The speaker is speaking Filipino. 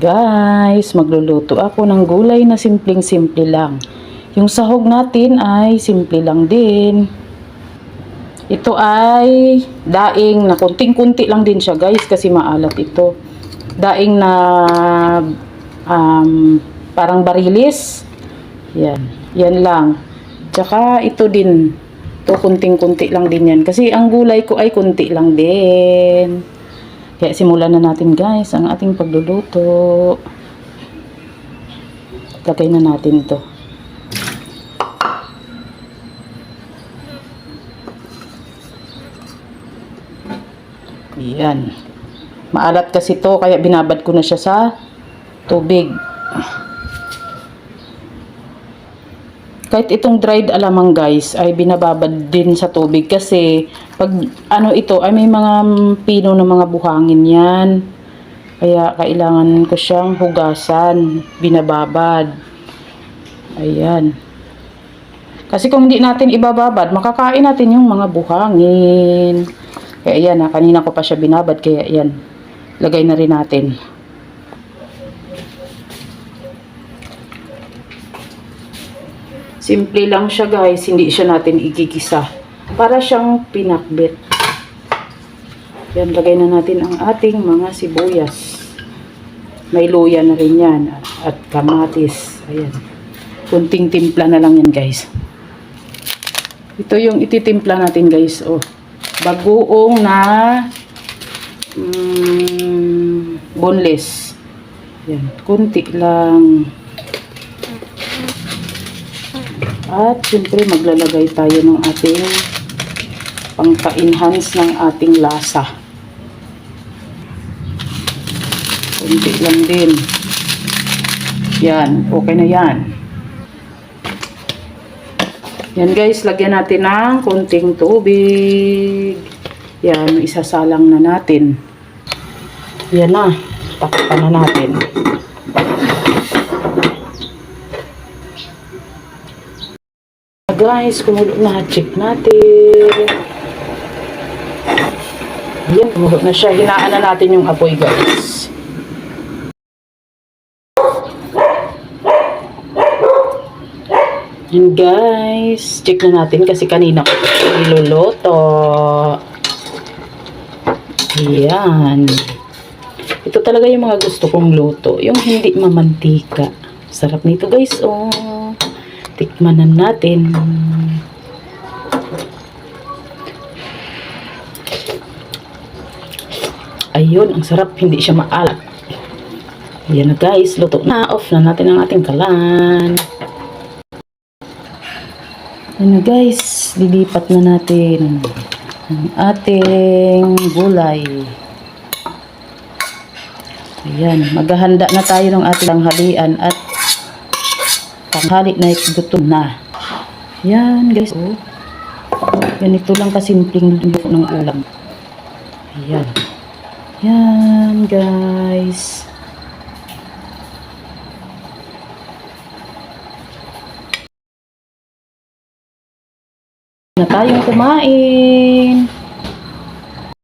Guys, magluluto ako ng gulay na simpleng-simple lang. Yung sahog natin ay simple lang din. Ito ay daing na kunting-kunti lang din siya guys kasi maalat ito. Daing na parang barilis. Yan. Yan lang. Tsaka ito din. Ito kunting-kunti lang din yan. Kasi ang gulay ko ay kunti lang din. Kaya simulan na natin guys ang ating pagluluto. Lagay na natin ito. Yan. Maalat kasi ito kaya binabad ko na siya sa tubig. Kahit itong dried alamang guys ay binababad din sa tubig kasi pag ano ito ay may mga pino ng mga buhangin yan. Kaya kailangan ko siyang hugasan, binababad. Ayan. Kasi kung hindi natin ibababad, makakain natin yung mga buhangin. Kaya yan, kanina ko pa siya binabad kaya yan. Lagay na rin natin. Simple lang siya guys, hindi siya natin igigisa. Para siyang pinakbet. Yan, lagay na natin ang ating mga sibuyas. May luya na rin yan. At kamatis. Ayan. Kunting timpla na lang yan guys. Ito yung ititimpla natin guys. Oh. Bagoong na boneless. Yan, kunti lang. At siyempre maglalagay tayo ng ating pangka-enhance ng ating lasa. Kunti lang din. Yan, okay na yan. Yan guys, lagyan natin ng kunting tubig. Yan, isasalang na natin. Yan na, takpan na natin. Guys, kumulo na, check natin. Yan, kumulo na siya. Hinaan na natin yung apoy guys. Yan guys, check na natin kasi kanina ko niluluto. Yan. Ito talaga yung mga gusto kong luto. Yung hindi mamantika. Sarap nito guys, oh. Tikman na natin. Ayun, ang sarap. Hindi siya maalat. Ayan na guys, luto na. Off na natin ang ating kalan. Ayan na guys, lilipat na natin ang ating gulay. Ayan, maghahanda na tayo ng ating tanghalian at tanghali na gutom na. Yan guys, oh. Ganito lang kasimpleng luto ng ulam. Ayan. Yan guys. Na tayong kumain.